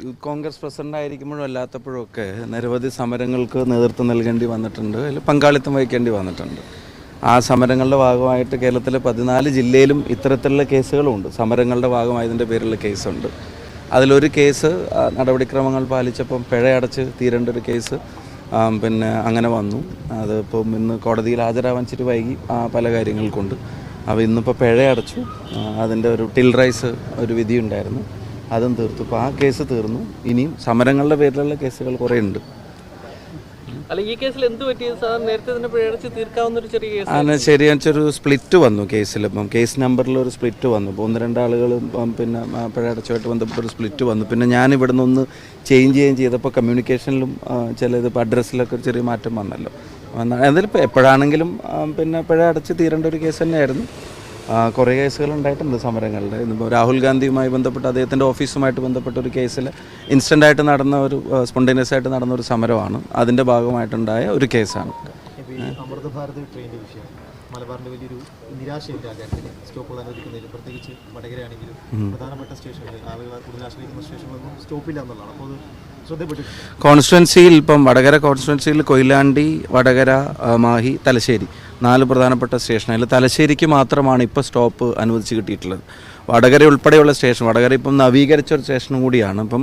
Youth Congress president ആയിരിക്കുമ്പോഴും അല്ലാത്തപ്പോഴും ഒക്കെ നിരവധി സമരങ്ങൾക്ക് നേതൃത്വം നൽകേണ്ടി വന്നിട്ടുണ്ട്, അതിൽ പങ്കാളിത്തം വഹിക്കേണ്ടി വന്നിട്ടുണ്ട്. ആ സമരങ്ങളുടെ ഭാഗമായിട്ട് കേരളത്തിലെ 14 ജില്ലയിലും ഇത്തരത്തിലുള്ള കേസുകളുമുണ്ട്. സമരങ്ങളുടെ ഭാഗമായതിൻ്റെ പേരിലുള്ള കേസുണ്ട്. അതിലൊരു കേസ് നടപടിക്രമങ്ങൾ പാലിച്ചപ്പം പിഴയടച്ച് തീരേണ്ട ഒരു കേസ് അങ്ങനെ വന്നു. അതിപ്പം ഇന്ന് കോടതിയിൽ ഹാജരാവാൻ ഇച്ചിരി വൈകി പല കാര്യങ്ങൾ കൊണ്ട്. അപ്പോൾ ഇന്നിപ്പോൾ പിഴയടച്ചു. അതിൻ്റെ ഒരു ടിൽ റൈസ് ഒരു വിധി ഉണ്ടായിരുന്നു, അതും തീർത്തു. ഇപ്പോൾ ആ കേസ് തീർന്നു. ഇനിയും സമരങ്ങളുടെ പേരിലുള്ള കേസുകൾ കുറേ ഉണ്ട്. അല്ല, ഈ കേസിൽ എന്ത് പറ്റിയത്? സാധാരണ നേരത്തെ തന്നെ പിഴയടച്ച് തീർക്കാവുന്ന ഒരു ചെറിയ കേസ് അങ്ങനെ ശരിയാച്ചൊരു സ്പ്ലിറ്റ് വന്നു കേസിൽ. ഇപ്പം കേസ് നമ്പറിലൊരു സ്പ്ലിറ്റ് വന്നു. ഇപ്പോൾ 1-2 ആളുകൾ പിന്നെ പിഴയടച്ചുമായിട്ട് ബന്ധപ്പെട്ടൊരു സ്പ്ലിറ്റ് വന്നു. പിന്നെ ഞാൻ ഇവിടെ നിന്ന് ചേഞ്ച് ചെയ്തപ്പോൾ കമ്മ്യൂണിക്കേഷനിലും ചിലത് ഇപ്പോൾ അഡ്രസ്സിലൊക്കെ ഒരു ചെറിയ മാറ്റം വന്നല്ലോ. അതിലിപ്പോൾ എപ്പോഴാണെങ്കിലും പിന്നെ പിഴയടച്ച് തീരേണ്ട ഒരു കേസ് തന്നെയായിരുന്നു. കുറേ കേസുകളുണ്ടായിട്ടുണ്ട് സമരങ്ങളുടെ. ഇന്നിപ്പോൾ രാഹുൽ ഗാന്ധിയുമായി ബന്ധപ്പെട്ട് അദ്ദേഹത്തിൻ്റെ ഓഫീസുമായിട്ട് ബന്ധപ്പെട്ട ഒരു കേസിൽ ഇൻസ്റ്റൻ്റായിട്ട് നടന്ന ഒരു സ്പോണ്ടേനിയസ് ആയിട്ട് നടന്ന ഒരു സമരമാണ്. അതിൻ്റെ ഭാഗമായിട്ടുണ്ടായ ഒരു കേസാണ്. അമൃത് ഭാരത് ട്രെയിനിൻ്റെ വിഷയം മലബാറിൻ്റെ വലിയൊരു നിരാശയുണ്ട് ആ കാര്യത്തിൽ. സ്റ്റോപ്പുകൾ അനുവദിക്കുന്നതിൽ പ്രത്യേകിച്ച് വടകരയാണെങ്കിലും പ്രധാനപ്പെട്ട സ്റ്റേഷനുകളിൽ ആളുകൾ കൂടുതൽ ആശ്രയിക്കുന്ന സ്റ്റേഷനുകളൊന്നും സ്റ്റോപ്പില്ല എന്നുള്ളതാണ്. അപ്പോൾ അത് ശ്രദ്ധപ്പെട്ടിട്ടുണ്ട്. കോൺസ്റ്റിറ്റ്യുവൻസിയിൽ ഇപ്പം വടകര കോൺസ്റ്റിറ്റ്യുവൻസിയിൽ കൊയിലാണ്ടി, വടകര, മാഹി, തലശ്ശേരി 4 പ്രധാനപ്പെട്ട സ്റ്റേഷൻ. അതിൽ തലശ്ശേരിക്ക് മാത്രമാണ് ഇപ്പോൾ സ്റ്റോപ്പ് അനുവദിച്ച് കിട്ടിയിട്ടുള്ളത്. വടകര ഉൾപ്പെടെയുള്ള സ്റ്റേഷൻ, വടകര ഇപ്പം നവീകരിച്ച ഒരു സ്റ്റേഷനും കൂടിയാണ്. ഇപ്പം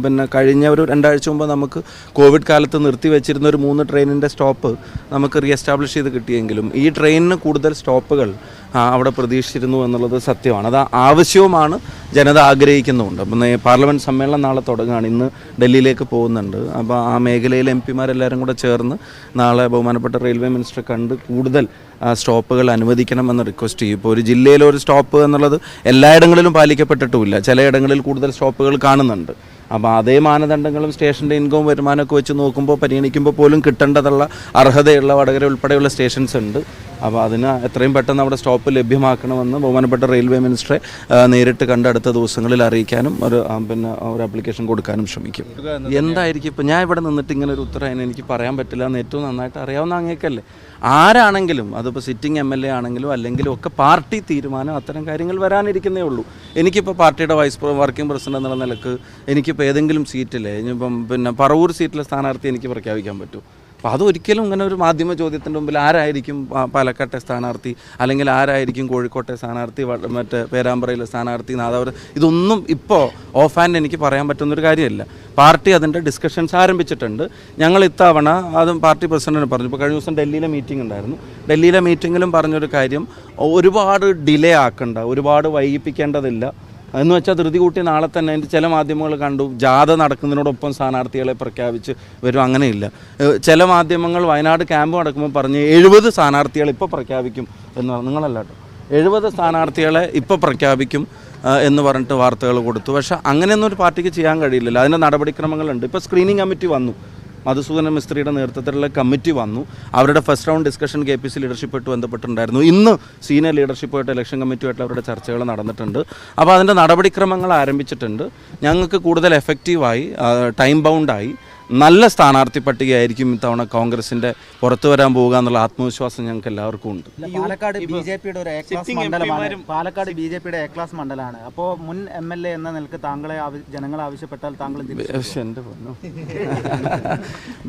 പിന്നെ കഴിഞ്ഞ ഒരു 2 ആഴ്ച മുമ്പ് നമുക്ക് കോവിഡ് കാലത്ത് നിർത്തിവെച്ചിരുന്ന ഒരു 3 ട്രെയിനിൻ്റെ സ്റ്റോപ്പ് നമുക്ക് റീഎസ്റ്റാബ്ലിഷ് ചെയ്ത് കിട്ടിയെങ്കിലും ഈ ട്രെയിനിന് കൂടുതൽ സ്റ്റോപ്പുകൾ അവിടെ പ്രതീക്ഷിച്ചിരുന്നു എന്നുള്ളത് സത്യമാണ്. അത് ആവശ്യവുമാണ്, ജനത ആഗ്രഹിക്കുന്നുമുണ്ട്. അപ്പം പാർലമെൻറ്റ് സമ്മേളനം നാളെ തുടങ്ങുകയാണ്. ഇന്ന് ഡൽഹിയിലേക്ക് പോകുന്നുണ്ട്. അപ്പോൾ ആ മേഖലയിലെ എംപിമാരെല്ലാവരും കൂടെ ചേർന്ന് നാളെ ബഹുമാനപ്പെട്ട റെയിൽവേ മിനിസ്റ്ററെ കണ്ട് കൂടുതൽ സ്റ്റോപ്പുകൾ അനുവദിക്കണമെന്ന് റിക്വസ്റ്റ് ചെയ്യും. ഇപ്പോൾ ഒരു ജില്ലയിലെ ഒരു സ്റ്റോപ്പ് എന്നുള്ളത് എല്ലായിടങ്ങളിലും പാലിക്കപ്പെട്ടിട്ടുമില്ല. ചിലയിടങ്ങളിൽ കൂടുതൽ സ്റ്റോപ്പുകൾ കാണുന്നുണ്ട്. അപ്പോൾ അതേ മാനദണ്ഡങ്ങളും സ്റ്റേഷൻ്റെ ഇൻകവും വരുമാനമൊക്കെ വെച്ച് നോക്കുമ്പോൾ പരിഗണിക്കുമ്പോൾ പോലും കിട്ടേണ്ടതുള്ള അർഹതയുള്ള വടകര ഉൾപ്പെടെയുള്ള സ്റ്റേഷൻസ് ഉണ്ട്. അപ്പോൾ അതിന് എത്രയും പെട്ടെന്ന് അവിടെ സ്റ്റോപ്പ് ലഭ്യമാക്കണമെന്ന് ബഹുമാനപ്പെട്ട റെയിൽവേ മിനിസ്റ്ററെ നേരിട്ട് കണ്ട് അടുത്ത ദിവസങ്ങളിൽ അറിയിക്കാനും ഒരു ആപ്ലിക്കേഷൻ കൊടുക്കാനും ശ്രമിക്കും. എന്തായിരിക്കും ഇപ്പോൾ ഞാൻ ഇവിടെ നിന്നിട്ട് ഇങ്ങനെ ഒരു ഉത്തരം എനിക്ക് പറയാൻ പറ്റില്ല എന്ന് ഏറ്റവും നന്നായിട്ട് അറിയാവുന്ന അങ്ങേക്കല്ലേ. ആരാണെങ്കിലും അതിപ്പോൾ സിറ്റിംഗ് MLA ആണെങ്കിലും അല്ലെങ്കിലും ഒക്കെ പാർട്ടി തീരുമാനം അത്തരം കാര്യങ്ങൾ വരാനിരിക്കുന്നേ ഉള്ളൂ. എനിക്കിപ്പോൾ പാർട്ടിയുടെ വർക്കിംഗ് പ്രസിഡന്റ് എന്നുള്ള നിലക്ക് എനിക്കിപ്പോൾ ഏതെങ്കിലും സീറ്റിലെ ഇനിയിപ്പം പിന്നെ പറവൂർ സീറ്റിലെ സ്ഥാനാർത്ഥി എനിക്ക് പ്രഖ്യാപിക്കാൻ പറ്റും. അപ്പോൾ അതൊരിക്കലും ഇങ്ങനെ ഒരു മാധ്യമ ചോദ്യത്തിൻ്റെ മുമ്പിൽ ആരായിരിക്കും പാലക്കാട്ടെ സ്ഥാനാർത്ഥി, അല്ലെങ്കിൽ ആരായിരിക്കും കോഴിക്കോട്ടെ സ്ഥാനാർത്ഥി, മറ്റേ പേരാമ്പ്രയിലെ സ്ഥാനാർത്ഥി, നാദാപുരം, ഇതൊന്നും ഇപ്പോൾ ഓഫ് ഹാൻഡ് എനിക്ക് പറയാൻ പറ്റുന്നൊരു കാര്യമല്ല. പാർട്ടി അതിൻ്റെ ഡിസ്കഷൻസ് ആരംഭിച്ചിട്ടുണ്ട്. ഞങ്ങൾ ഇത്തവണ അതും പാർട്ടി പ്രസിഡന്റിന് പറഞ്ഞു. ഇപ്പോൾ കഴിഞ്ഞ ദിവസം ഡൽഹിയിലെ മീറ്റിംഗ് ഉണ്ടായിരുന്നു. ഡൽഹിയിലെ മീറ്റിങ്ങിലും പറഞ്ഞൊരു കാര്യം, ഒരുപാട് ഡിലേ ആക്കണ്ട, ഒരുപാട് വൈകിപ്പിക്കേണ്ടതില്ല എന്ന് വെച്ചാൽ ധൃതി കൂട്ടി നാളെ തന്നെ. അതിൻ്റെ ചില മാധ്യമങ്ങൾ കണ്ടു ജാഥ നടക്കുന്നതിനോടൊപ്പം സ്ഥാനാർത്ഥികളെ പ്രഖ്യാപിച്ച് വരും. അങ്ങനെയില്ല. ചില മാധ്യമങ്ങൾ വയനാട് ക്യാമ്പ് നടക്കുമ്പോൾ പറഞ്ഞ് 70 സ്ഥാനാർത്ഥികളെ ഇപ്പോൾ പ്രഖ്യാപിക്കും എന്ന് പറഞ്ഞു. നിങ്ങളല്ല കേട്ടോ, 70 സ്ഥാനാർത്ഥികളെ ഇപ്പോൾ പ്രഖ്യാപിക്കും എന്ന് പറഞ്ഞിട്ട് വാർത്തകൾ കൊടുത്തു. പക്ഷേ അങ്ങനെയൊന്നും ഒരു പാർട്ടിക്ക് ചെയ്യാൻ കഴിയില്ലല്ലോ. അതിൻ്റെ നടപടിക്രമങ്ങളുണ്ട്. ഇപ്പോൾ സ്ക്രീനിങ് കമ്മിറ്റി വന്നു, മധുസൂദനൻ മിസ്ത്രിയുടെ നേതൃത്വത്തിലുള്ള കമ്മിറ്റി വന്നു. അവരുടെ ഫസ്റ്റ് റൗണ്ട് ഡിസ്കഷൻ KPC ലീഡർഷിപ്പായിട്ട് ബന്ധപ്പെട്ടുണ്ടായിരുന്നു. ഇന്ന് സീനിയർ ലീഡർഷിപ്പായിട്ട് ഇലക്ഷൻ കമ്മിറ്റിയുമായിട്ട് അവരുടെ ചർച്ചകൾ നടന്നിട്ടുണ്ട്. അപ്പോൾ അതിൻ്റെ നടപടിക്രമങ്ങൾ ആരംഭിച്ചിട്ടുണ്ട്. ഞങ്ങൾക്ക് കൂടുതൽ എഫക്റ്റീവായി ടൈം ബൗണ്ടായി നല്ല സ്ഥാനാർത്ഥി പട്ടികയായിരിക്കും ഇത്തവണ കോൺഗ്രസിൻ്റെ പുറത്തു വരാൻ പോവുക എന്നുള്ള ആത്മവിശ്വാസം ഞങ്ങൾക്ക് എല്ലാവർക്കും ഉണ്ട്. പാലക്കാട് BJPയുടെ ഒരു പാലക്കാട് BJPയുടെ A ക്ലാസ് മണ്ഡലമാണ്. അപ്പോൾ മുൻ MLA എന്ന നിലക്ക് താങ്കളെ ജനങ്ങൾ ആവശ്യപ്പെട്ടാൽ താങ്കൾ എൻ്റെ പൊന്നു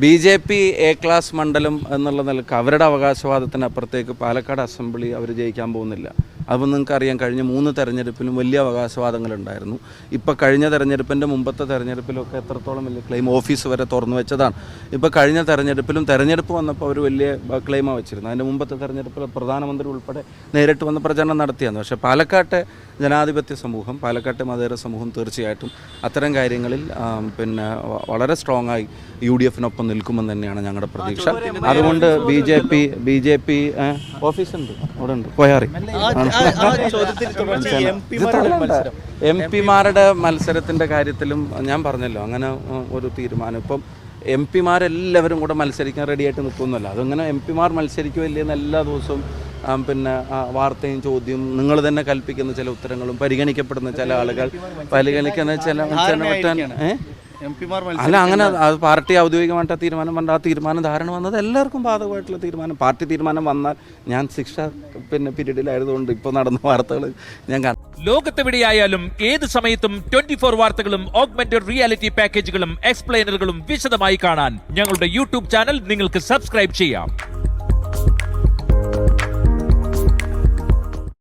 BJP A ക്ലാസ് മണ്ഡലം എന്നുള്ള നിലക്ക് അവരുടെ അവകാശവാദത്തിനപ്പുറത്തേക്ക് പാലക്കാട് അസംബ്ലി അവർ ജയിക്കാൻ പോകുന്നില്ല. അപ്പോൾ നിങ്ങൾക്കറിയാം, കഴിഞ്ഞ 3 തെരഞ്ഞെടുപ്പിലും വലിയ അവകാശവാദങ്ങളുണ്ടായിരുന്നു. ഇപ്പോൾ കഴിഞ്ഞ തെരഞ്ഞെടുപ്പിൻ്റെ മുമ്പത്തെ തെരഞ്ഞെടുപ്പിലൊക്കെ എത്രത്തോളം വലിയ ക്ലെയിം ഓഫീസ് വരെ തുറന്നു വെച്ചതാണ്. ഇപ്പോൾ കഴിഞ്ഞ തെരഞ്ഞെടുപ്പ് വന്നപ്പോൾ അവർ വലിയ ക്ലെയിമാണ് വെച്ചിരുന്നു. അതിൻ്റെ മുമ്പത്തെ തെരഞ്ഞെടുപ്പിൽ പ്രധാനമന്ത്രി ഉൾപ്പെടെ നേരിട്ട് വന്ന് പ്രചരണം നടത്തിയാണ്. പക്ഷേ പാലക്കാട്ടെ ജനാധിപത്യ സമൂഹം, പാലക്കാട്ടെ മതേതര സമൂഹം തീർച്ചയായിട്ടും അത്തരം കാര്യങ്ങളിൽ പിന്നെ വളരെ സ്ട്രോങ് ആയി UDFനൊപ്പം നിൽക്കുമെന്ന് തന്നെയാണ് ഞങ്ങളുടെ പ്രതീക്ഷ. അതുകൊണ്ട് BJP ഓഫീസുണ്ട്, അവിടെ ഉണ്ട്, പോയാറി. MP-മാരുടെ മത്സരത്തിൻ്റെ കാര്യത്തിലും ഞാൻ പറഞ്ഞല്ലോ, അങ്ങനെ ഒരു തീരുമാനം ഇപ്പം MP-മാരെല്ലാവരും കൂടെ മത്സരിക്കാൻ റെഡിയായിട്ട് നിൽക്കുന്നില്ല. അതങ്ങനെ MP-മാർ മത്സരിക്കുമോ ഇല്ലെന്ന് എല്ലാ ദിവസവും പിന്നെ വാർത്തയും ചോദ്യവും നിങ്ങൾ തന്നെ കൽപ്പിക്കുന്ന ചില ഉത്തരങ്ങളും പരിഗണിക്കപ്പെടുന്ന ചില ആളുകൾ പരിഗണിക്കുന്ന ചില അല്ല, അങ്ങനെ അത് പാർട്ടി ഔദ്യോഗികമായിട്ട് തീരുമാനം വന്ന ആ തീരുമാനം ധാരണ വന്നത് എല്ലാവർക്കും ബാധകമായിട്ടുള്ള തീരുമാനം. പാർട്ടി തീരുമാനം വന്നാൽ ഞാൻ ശിക്ഷ പീരീഡിലായതുകൊണ്ട് ഇപ്പോൾ നടന്ന വാർത്തകൾ ഞാൻ കാണാം. ലോകത്തെവിടെയായാലും ഏത് സമയത്തും 24 വാർത്തകളും ഓഗ്മെന്റഡ് റിയാലിറ്റി പാക്കേജുകളും എക്സ്പ്ലെയിനറുകളും വിശദമായി കാണാൻ ഞങ്ങളുടെ യൂട്യൂബ് ചാനൽ നിങ്ങൾക്ക് സബ്സ്ക്രൈബ് ചെയ്യാം.